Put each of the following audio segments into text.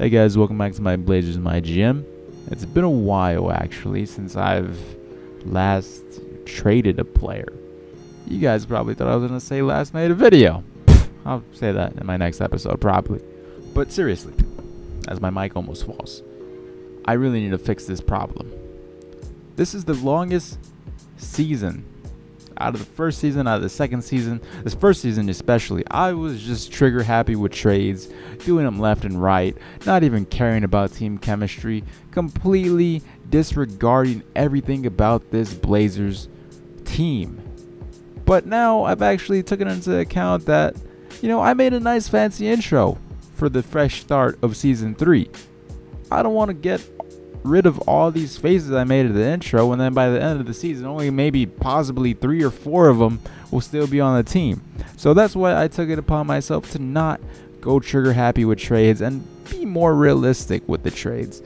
Hey guys, welcome back to my Blazers MyGM. It's been a while actually since I've last traded a player. You guys probably thought I was going to say last made a video. I'll say that in my next episode probably. But seriously, as my mic almost falls, I really need to fix this problem. This is the longest season. Out of the first season, out of the second season, this first season especially, I was just trigger happy with trades, doing them left and right, not even caring about team chemistry, completely disregarding everything about this Blazers team. But now I've actually taken into account that, I made a nice fancy intro for the fresh start of season 3. I don't want to get rid of all these phases I made at the intro, and then by the end of the season only maybe possibly 3 or 4 of them will still be on the team. So that's why I took it upon myself to not go trigger happy with trades and be more realistic with the trades.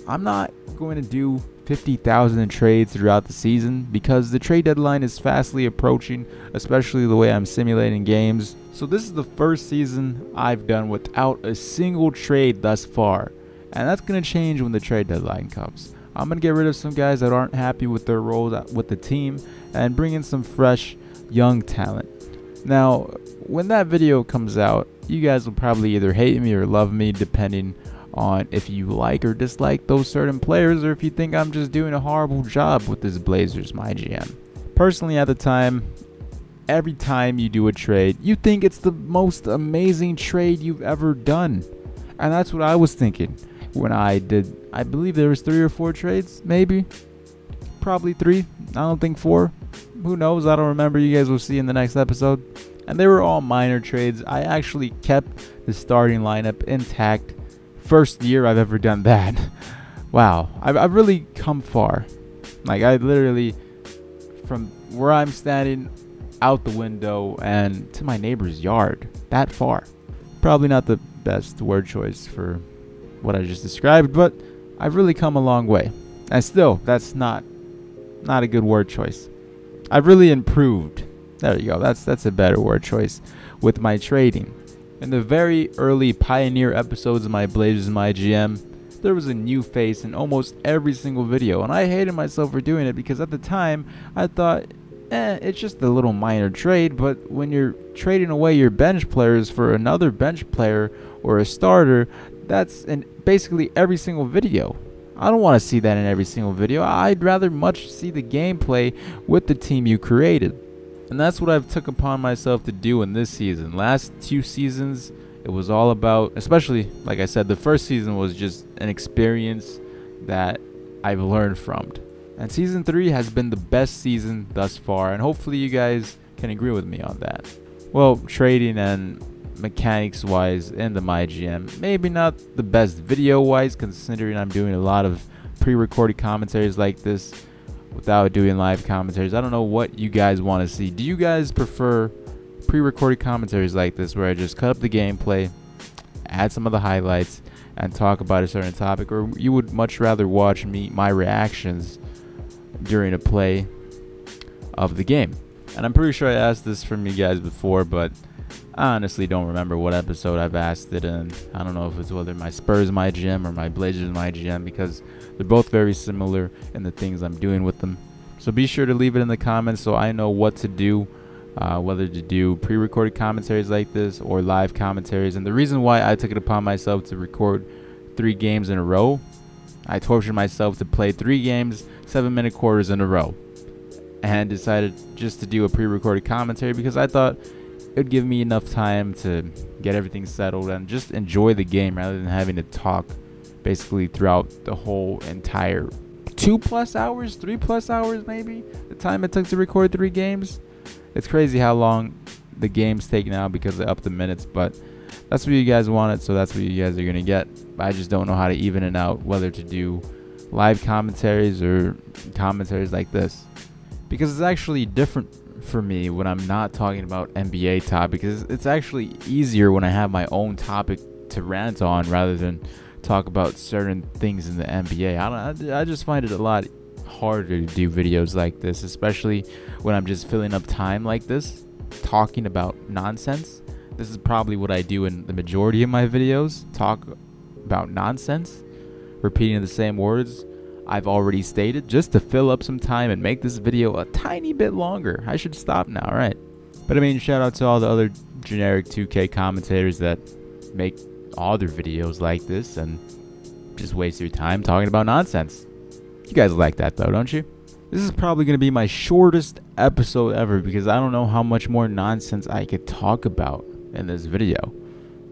I'm not going to do 50,000 trades throughout the season because the trade deadline is fastly approaching, especially the way I'm simulating games. So this is the first season I've done without a single trade thus far. And that's going to change when the trade deadline comes. I'm going to get rid of some guys that aren't happy with their roles with the team and bring in some fresh, young talent. Now, when that video comes out, you guys will probably either hate me or love me depending on if you like or dislike those certain players or if you think I'm just doing a horrible job with this Blazers MyGM. Personally, at the time, every time you do a trade, you think it's the most amazing trade you've ever done. And that's what I was thinking. When I believe there was 3 or 4 trades, maybe, probably 3. I don't think 4. Who knows? I don't remember. You guys will see in the next episode. And they were all minor trades. I actually kept the starting lineup intact. First year I've ever done that. Wow, I've really come far. Like I literally, from where I'm standing, out the window and to my neighbor's yard, that far. Probably not the best word choice for what I just described, but I've really come a long way. And still, that's not a good word choice. I've really improved. There you go. That's a better word choice with my trading. In the very early pioneer episodes of my Blazers MyGM, there was a new face in almost every single video, and I hated myself for doing it because at the time I thought, it's just a little minor trade. But when you're trading away your bench players for another bench player or a starter, that's in basically every single video. I don't want to see that in every single video. I'd rather much see the gameplay with the team you created. And that's what I've took upon myself to do in this season. Last 2 seasons, it was all about, especially, like I said, the first season was just an experience that I've learned from. And season 3 has been the best season thus far, and hopefully you guys can agree with me on that. Well, trading and mechanics wise in the MyGM, maybe not the best video wise, considering I'm doing a lot of pre-recorded commentaries like this without doing live commentaries. I don't know what you guys want to see. Do you guys prefer pre-recorded commentaries like this where I just cut up the gameplay, add some of the highlights, and talk about a certain topic, or you would much rather watch my reactions during a play of the game? And I'm pretty sure I asked this from you guys before, but I honestly don't remember what episode I've asked it in. I don't know if it's whether my Spurs MyGM or my Blazers MyGM, because they're both very similar in the things I'm doing with them. So be sure to leave it in the comments so I know what to do, whether to do pre-recorded commentaries like this or live commentaries. And the reason why I took it upon myself to record 3 games in a row, I tortured myself to play 3 games, 7-minute quarters in a row, and decided just to do a pre-recorded commentary because I thought it would give me enough time to get everything settled and just enjoy the game rather than having to talk basically throughout the whole entire 2+ hours, 3+ hours maybe, the time it took to record 3 games. It's crazy how long the games take now because they up the minutes, but that's what you guys wanted, so that's what you guys are going to get. I just don't know how to even it out, whether to do live commentaries or commentaries like this, because it's actually different for me when I'm not talking about NBA topics. It's actually easier when I have my own topic to rant on rather than talk about certain things in the NBA. I just find it a lot harder to do videos like this, especially when I'm just filling up time like this, talking about nonsense. This is probably what I do in the majority of my videos, talk about nonsense, repeating the same words I've already stated just to fill up some time and make this video a tiny bit longer. I should stop now, right? But I mean, shout out to all the other generic 2K commentators that make all their videos like this and just waste your time talking about nonsense. You guys like that though, don't you? This is probably going to be my shortest episode ever because I don't know how much more nonsense I could talk about in this video.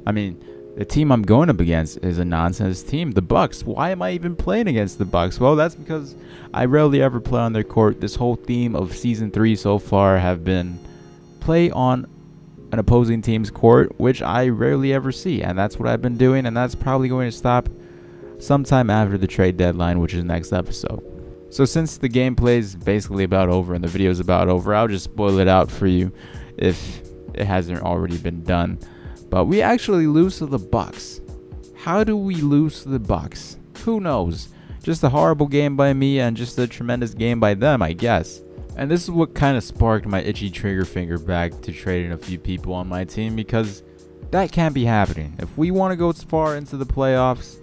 I mean, the team I'm going up against is a nonsense team, the Bucks. Why am I even playing against the Bucks? Well, that's because I rarely ever play on their court. This whole theme of Season 3 so far have been play on an opposing team's court, which I rarely ever see. And that's what I've been doing, and that's probably going to stop sometime after the trade deadline, which is next episode. So since the gameplay is basically about over and the video is about over, I'll just spoil it out for you if it hasn't already been done. But we actually lose to the Bucks. How do we lose to the Bucks? Who knows? Just a horrible game by me and just a tremendous game by them, I guess. And this is what kind of sparked my itchy trigger finger back to trading a few people on my team, because that can't be happening. If we want to go as far into the playoffs,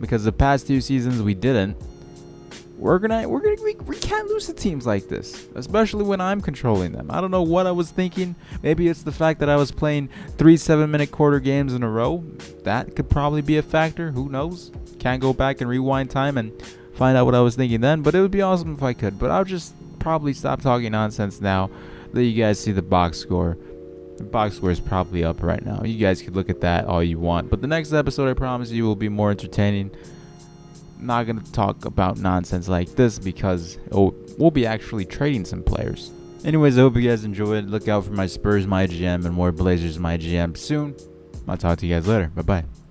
because the past 2 seasons we didn't, we can't lose to teams like this, especially when I'm controlling them. I don't know what I was thinking. Maybe it's the fact that I was playing 3 7-minute quarter games in a row. That could probably be a factor. Who knows? Can't go back and rewind time and find out what I was thinking then, but it would be awesome if I could. But I'll just probably stop talking nonsense now that you guys see the box score. The box score is probably up right now. You guys could look at that all you want, but the next episode, I promise you, will be more entertaining. I'm not going to talk about nonsense like this because we'll be actually trading some players. Anyways, I hope you guys enjoyed. Look out for my Spurs MyGM and more Blazers MyGM soon. I'll talk to you guys later. Bye-bye.